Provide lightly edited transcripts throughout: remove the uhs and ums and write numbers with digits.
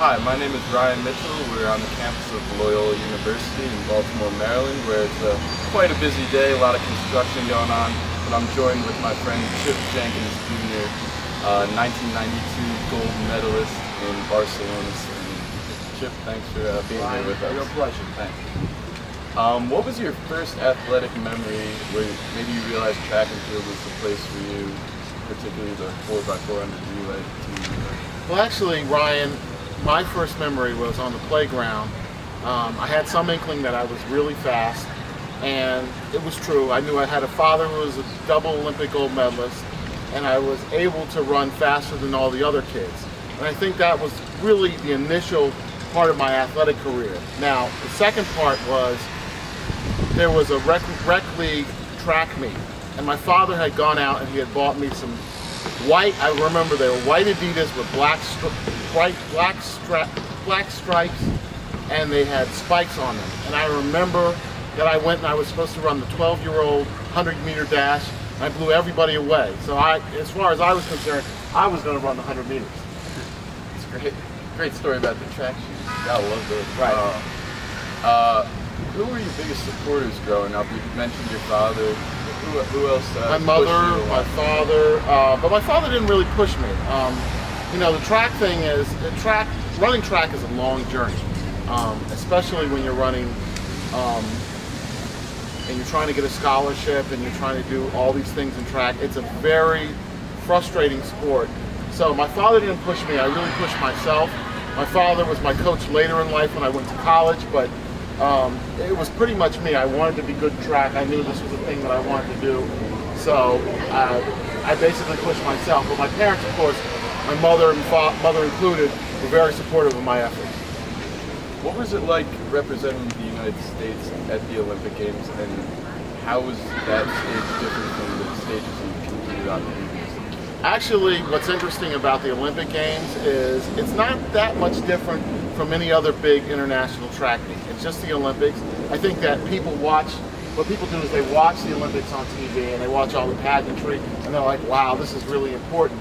Hi, my name is Ryan Mitchell. We're on the campus of Loyola University in Baltimore, Maryland, where it's quite a busy day, a lot of construction going on. But I'm joined with my friend Jenkins, Jr., 1992 gold medalist in Barcelona. Chip, thanks for being here with us. Real pleasure, thanks. What was your first athletic memory where maybe you realized track and field was the place for you, particularly the 4x400 relay team? Well, actually, Ryan, my first memory was on the playground. I had some inkling that I was really fast, and it was true. I knew I had a father who was a double Olympic gold medalist, and I was able to run faster than all the other kids. And I think that was really the initial part of my athletic career. Now, the second part was there was a rec league track meet, and my father had gone out and he had bought me some white, I remember they were white Adidas with black stripes, and they had spikes on them. And I remember that I went and I was supposed to run the 12-year-old 100-meter dash, and I blew everybody away. So as far as I was concerned, I was going to run the 100 meters. It's great. Great story about the track shoes. Gotta love those. Right. Who were your biggest supporters growing up? You mentioned your father. Who else? My mother, my father, but my father didn't really push me. You know, the track thing is, running track is a long journey, especially when you're running and you're trying to get a scholarship and you're trying to do all these things in track. It's a very frustrating sport. So my father didn't push me, I really pushed myself. My father was my coach later in life when I went to college, but it was pretty much me. I wanted to be good in track. I knew this was a thing that I wanted to do. So I basically pushed myself. But my parents, of course, my mother and mother included, were very supportive of my efforts. What was it like representing the United States at the Olympic Games, and how was that stage different from the stages you competed on previously? Actually, what's interesting about the Olympic Games is it's not that much different from any other big international track meet. It's just the Olympics. I think that what people do is they watch the Olympics on TV and they watch all the pageantry and they're like, wow, this is really important.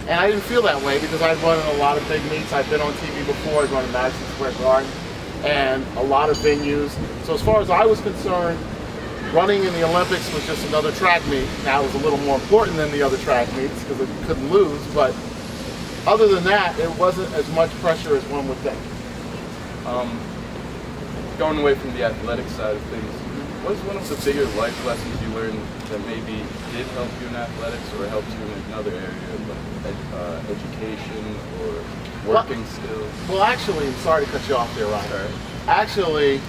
And I didn't feel that way because I've run in a lot of big meets. I've been on TV before. I've run in Madison Square Garden and a lot of venues. So as far as I was concerned, running in the Olympics was just another track meet. Now it was a little more important than the other track meets because it couldn't lose, but other than that, it wasn't as much pressure as one would think. Going away from the athletic side of things, what is one of the bigger life lessons you learned that maybe did help you in athletics or helped you in another area, like education or working skills? Well, actually, I'm sorry to cut you off there, Ryan. Sorry. Actually,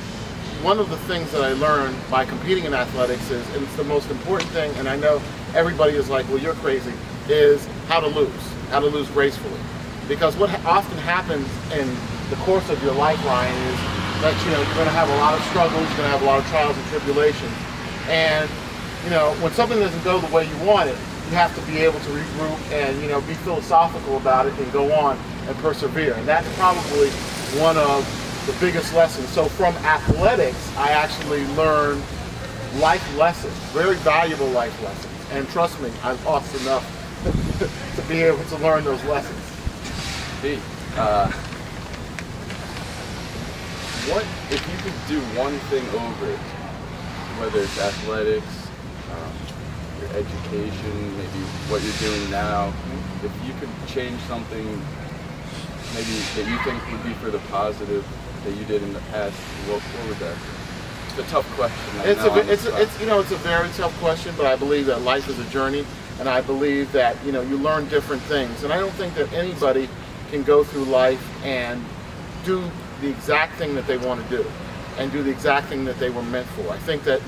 one of the things that I learned by competing in athletics is, and it's the most important thing, and I know everybody is like, well, you're crazy, is how to lose gracefully. Because what often happens in the course of your life, Ryan, is that you're going to have a lot of struggles, you're going to have a lot of trials and tribulations. And when something doesn't go the way you want it, you have to be able to regroup and be philosophical about it and go on and persevere. And that's probably one of the biggest lessons. So from athletics, I actually learned life lessons, very valuable life lessons. And trust me, I've lost enough to be able to learn those lessons. Hey, what if you could do one thing over, whether it's athletics, your education, maybe what you're doing now, if you could change something maybe that you think would be for the positive that you did in the past, what would that be? It's a tough question. It's a very tough question, but I believe that life is a journey, and I believe that you learn different things, and I don't think that anybody can go through life and do the exact thing that they want to do and do the exact thing that they were meant for. I think that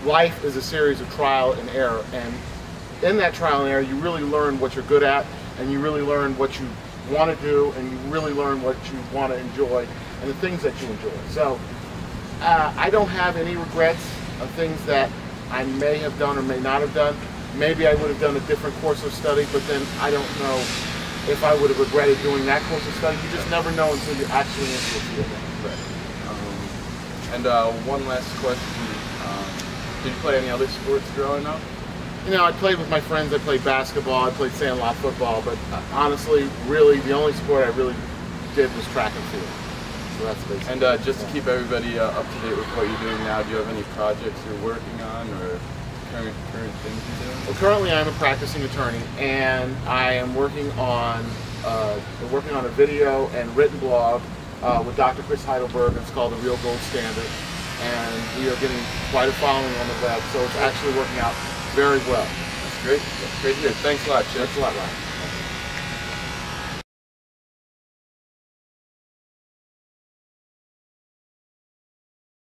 life is a series of trial and error, and in that trial and error you really learn what you're good at, and you really learn what you want to do, and you really learn what you want to enjoy and the things that you enjoy. So I don't have any regrets of things that I may have done or may not have done. Maybe I would have done a different course of study, but then I don't know if I would have regretted doing that course of study. You just never know until you're actually into the field. Right. And one last question. Did you play any other sports growing up? I played with my friends. I played basketball. I played sandlot football. But honestly, really, the only sport I really did was track and field. So that's basically. And just to keep everybody up to date with what you're doing now, do you have any projects you're working on or current things you're doing? Well, currently I'm a practicing attorney, and I am working on a video and written blog with Dr. Chris Heidelberg. It's called The Real Gold Standard, and we are getting quite a following on the web, so it's actually working out very well. That's great. That's great to hear. Thanks a lot, Chip. Thanks a lot, Ryan.